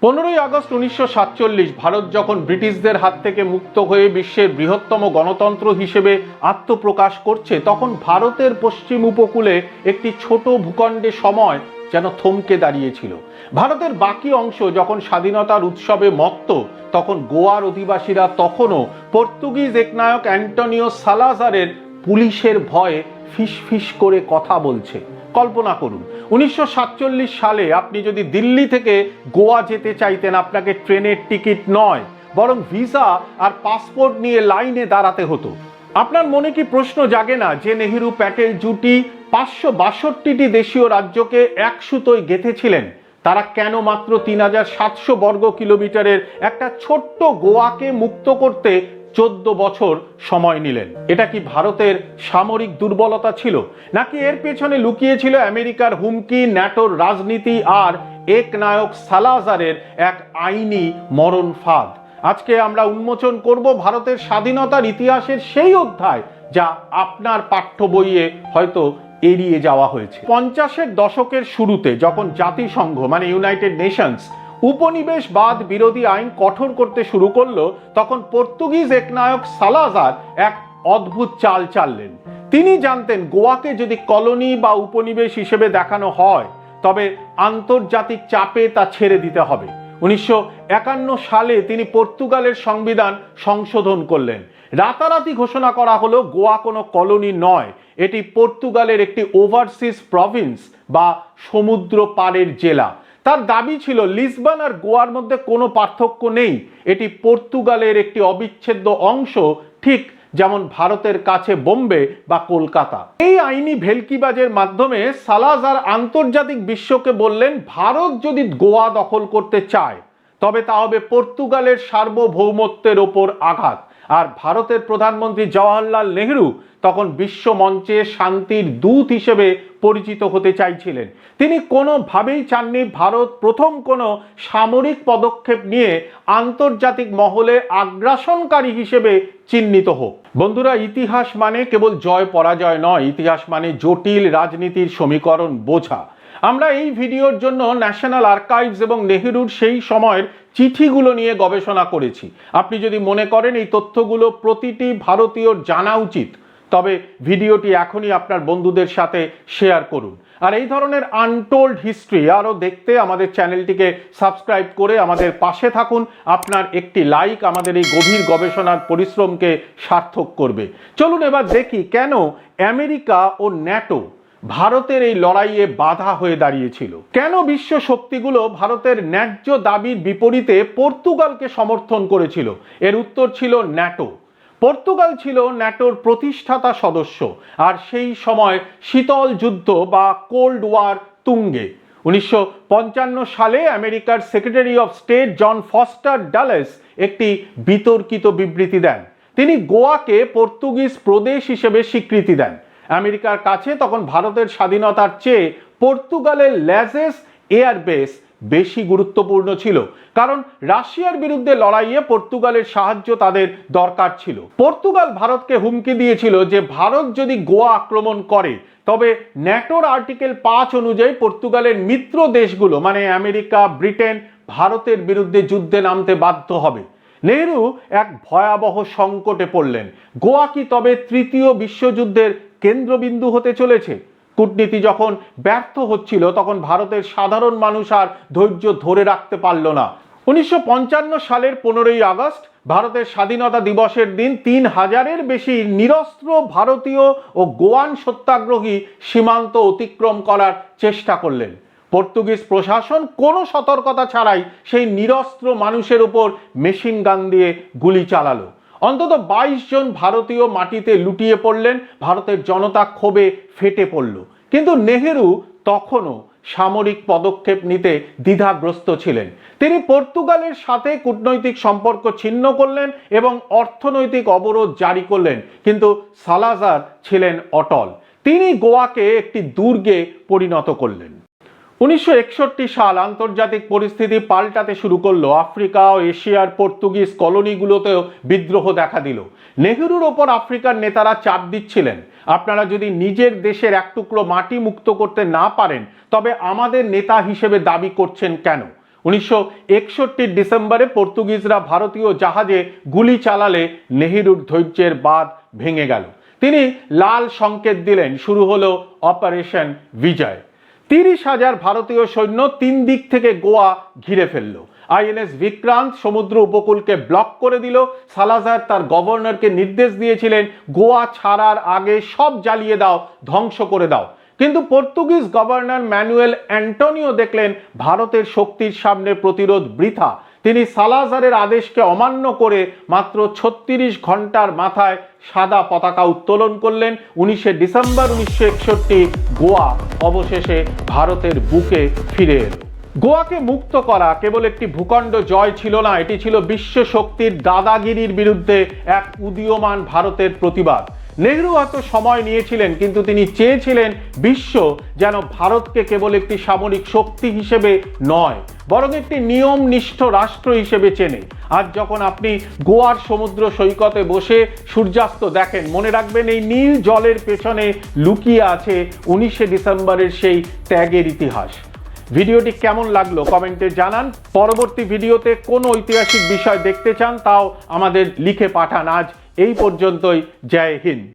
15ই August 1947 Bharat যখন ব্রিটিশদের হাত থেকে মুক্ত হয়ে বিশ্বের বৃহত্তম গণতন্ত্র হিসেবে আত্মপ্রকাশ করছে, তখন ভারতের পশ্চিম উপকূলে একটি ছোট ভূখণ্ডে সময় যেন থমকে দাঁড়িয়েছিল। ভারতের বাকি অংশ যখন স্বাধীনতার উৎসবে মত্ত, তখন গোয়ার অধিবাসীরা তখনও পর্তুগিজ একনায়ক অ্যান্টনিও সালাজারের পুলিশের ভয়ে ফিসফিস করে কথা বলছে। কল্পনা করুন, 1947 সালে আপনি যদি দিল্লি থেকে গোয়া যেতে চাইতেন, আপনাকে ট্রেনের টিকিট নয় বরং ভিসা আর পাসপোর্ট নিয়ে লাইনে দাঁড়াতে হতো। আপনার মনে কি প্রশ্ন জাগে না যে নেহেরু প্যাটেল জুটি 562টি দেশীয় রাজ্যকে এক সুতোয় গেঁথেছিলেন? তারা কেন মাত্র 3700 বর্গ কিলোমিটারের একটা ছোট্ট গোয়াকে মুক্ত করতে 14 বছর সময় নিলেন? এটা কি ভারতের সামরিক দুর্বলতা ছিল, নাকি এর পেছনে লুকিয়ে ছিল আমেরিকার হুমকি, ন্যাটোর রাজনীতি আর একনায়ক সালাজারের এক আইনি মরণ ফাঁদ? আজকে আমরা উন্মোচন করব ভারতের স্বাধীনতার ইতিহাসের সেই অধ্যায় যা আপনার পাঠ্য বইয়ে হয়তো এড়িয়ে যাওয়া হয়েছে। 50-এর দশকের শুরুতে যখন জাতিসংঘ মানে ইউনাইটেড নেশনস উপনিবেশবাদ বিরোধী আইন কঠোর করতে শুরু করলো, তখন পর্তুগিজ একনায়ক সালাজার এক অদ্ভুত চাল চাললেন। তিনি জানতেন গোয়াকে যদি কলোনি বা উপনিবেশ হিসেবে দেখানো হয়, তবে আন্তর্জাতিক চাপে তা ছেড়ে দিতে হবে। 1951 সালে তিনি পর্তুগালের সংবিধান সংশোধন করলেন। রাতারাতি ঘোষণা করা হলো গোয়া কোনো কলোনি নয়, এটি পর্তুগালের একটি ওভারসিজ প্রভিন্স বা সমুদ্র পাড়ের জেলা। তার দাবি ছিল লিসবন আর গোয়ার মধ্যে কোনো পার্থক্য নেই, এটি পর্তুগালের একটি অবিচ্ছেদ্য অংশ, ঠিক যেমন ভারতের কাছে বোম্বে বা কলকাতা। এই আইনি ভেলকিবাজের মাধ্যমে সালাজার আন্তর্জাতিক বিশ্বকে বললেন, ভারত যদি গোয়া দখল করতে চায় তবে তা হবে পর্তুগালের সার্বভৌমত্বের ওপর আঘাত। আর ভারতের প্রধানমন্ত্রী জওহরলাল নেহেরু তখন বিশ্ব মঞ্চে শান্তির দূত হিসেবে পরিচিত হতে চাইছিলেন। তিনি কোনোভাবেই চাননি ভারত প্রথম কোনো সামরিক পদক্ষেপ নিয়ে আন্তর্জাতিক মহলে আগ্রাসনকারী হিসেবে চিহ্নিত হোক। বন্ধুরা, ইতিহাস মানে কেবল জয় পরাজয় নয়, ইতিহাস মানে জটিল রাজনীতির সমীকরণ বোঝা। আমরা এই ভিডিওর জন্য ন্যাশনাল আর্কাইভস এবং নেহেরুর সেই সময়ের চিঠিগুলো নিয়ে গবেষণা করেছি। আপনি যদি মনে করেন এই তথ্যগুলো প্রতিটি ভারতীয়র জানা উচিত, তবে ভিডিওটি এখনই আপনার বন্ধুদের সাথে শেয়ার করুন। আর এই ধরনের আনটোল্ড হিস্ট্রি আরও দেখতে আমাদের চ্যানেলটিকে সাবস্ক্রাইব করে আমাদের পাশে থাকুন। আপনার একটি লাইক আমাদের এই গভীর গবেষণার পরিশ্রমকে সার্থক করবে। চলুন এবার দেখি কেন আমেরিকা ও ন্যাটো ভারতের এই লড়াইয়ে বাধা হয়ে দাঁড়িয়েছিল। কেন বিশ্ব শক্তিগুলো ভারতের ন্যায্য দাবির বিপরীতে পর্তুগালকে সমর্থন করেছিল? এর উত্তর ছিল ন্যাটো। পর্তুগাল ছিল ন্যাটোর প্রতিষ্ঠাতা সদস্য, আর সেই সময় শীতল যুদ্ধ বা কোল্ড ওয়ার তুঙ্গে। 1955 সালে আমেরিকার secretary of state John Foster Dulles একটি বিতর্কিত বিবৃতি দেন। তিনি গোয়াকে পর্তুগিজ প্রদেশ হিসেবে স্বীকৃতি দেন। আমেরিকার কাছে তখন ভারতের স্বাধীনতার চেয়ে পর্তুগালের ল্যাজেস এয়ারবেস বেশি গুরুত্বপূর্ণ ছিল, কারণ রাশিয়ার বিরুদ্ধে লড়াইয়ে পর্তুগালের সাহায্য তাদের দরকার ছিল। পর্তুগাল ভারতকে হুমকি দিয়েছিল যে ভারত যদি গোয়া আক্রমণ করে তবে ন্যাটোর আর্টিকেল 5 অনুযায়ী পর্তুগালের মিত্র দেশগুলো মানে আমেরিকা, ব্রিটেন ভারতের বিরুদ্ধে যুদ্ধে নামতে বাধ্য হবে। নেহেরু এক ভয়াবহ সংকটে পড়লেন। গোয়া কি তবে তৃতীয় বিশ্বযুদ্ধের কেন্দ্রবিন্দু হতে চলেছে? কূটনীতি যখন ব্যর্থ হচ্ছিল, তখন ভারতের সাধারণ মানুষ আর ধৈর্য ধরে রাখতে পারল না। 1955 সালের 15ই আগস্ট ভারতের স্বাধীনতা দিবসের দিন 3000-এর বেশি নিরস্ত্র ভারতীয় ও গোয়ান সত্যাগ্রহী সীমান্ত অতিক্রম করার চেষ্টা করলেন। পর্তুগিজ প্রশাসন কোনো সতর্কতা ছাড়াই সেই নিরস্ত্র মানুষের উপর মেশিন গান দিয়ে গুলি চালালো। অন্তত 22 জন ভারতীয় মাটিতে লুটিয়ে পড়লেন। ভারতের জনতা ক্ষোভে ফেটে পড়ল। কিন্তু নেহেরু তখনও সামরিক পদক্ষেপ নিতে দ্বিধাগ্রস্ত ছিলেন। তিনি পর্তুগালের সাথে কূটনৈতিক সম্পর্ক ছিন্ন করলেন এবং অর্থনৈতিক অবরোধ জারি করলেন, কিন্তু সালাজার ছিলেন অটল। তিনি গোয়াকে একটি দুর্গে পরিণত করলেন। 1961 সাল আন্তর্জাতিক পরিস্থিতি পাল্টাতে শুরু করলো। আফ্রিকা ও এশিয়ার পর্তুগিজ কলোনিগুলোতেও বিদ্রোহ দেখা দিল। নেহেরুর ওপর আফ্রিকার নেতারা চাপ দিচ্ছিলেন, আপনারা যদি নিজের দেশের এক টুকরো মাটি মুক্ত করতে না পারেন তবে আমাদের নেতা হিসেবে দাবি করছেন কেন? 1961 ডিসেম্বরে পর্তুগিজরা ভারতীয় জাহাজে গুলি চালালে নেহেরুর ধৈর্যের বাঁধ ভেঙে গেল। তিনি লাল সংকেত দিলেন, শুরু হলো অপারেশন বিজয়। 30,000 ভারতীয় সৈন্য 3 দিক থেকে গোয়া ঘিরে ফেলল। আইএনএস বিক্রান্ত সমুদ্র উপকূলকে ব্লক করে দিল। সালাজার তার গভর্নরকে নির্দেশ দিয়েছিলেন, গোয়া ছাড়ার আগে সব জ্বালিয়ে দাও, ধ্বংস করে দাও। কিন্তু পর্তুগিজ গভর্নর ম্যানুয়েল অ্যান্টোনিও দেখলেন ভারতের শক্তির সামনে প্রতিরোধ বৃথা। তিনি সালাজারের আদেশকে অমান্য করে মাত্র 36 ঘন্টার মাথায় সাদা পতাকা উত্তোলন করলেন। 19 ডিসেম্বর 1961 গোয়া অবশেষে ভারতের বুকে ফিরে এলো। গোয়াকে মুক্ত করা কেবল একটি ভূখণ্ড জয় ছিল না, এটি ছিল বিশ্ব শক্তির দাদাগিরির বিরুদ্ধে এক উদীয়মান ভারতের প্রতিবাদ। নেহরু হয়তো সময় নিয়েছিলেন, কিন্তু তিনি চেয়েছিলেন বিশ্ব যেন ভারতকে কেবল একটি সামরিক শক্তি হিসেবে নয়, বরং একটি নিয়মনিষ্ঠ রাষ্ট্র হিসেবে চেনে। আজ যখন আপনি গোয়ার সমুদ্র সৈকতে বসে সূর্যাস্ত দেখেন, মনে রাখবেন এই নীল জলের পেছনে লুকিয়ে আছে 19 ডিসেম্বরের সেই ত্যাগের ইতিহাস। ভিডিওটি কেমন লাগলো কমেন্টে জানান। পরবর্তী ভিডিওতে কোন ঐতিহাসিক বিষয় দেখতে চান তাও আমাদের লিখে পাঠান। আজ এই পর্যন্তই। জয় হিন্দ।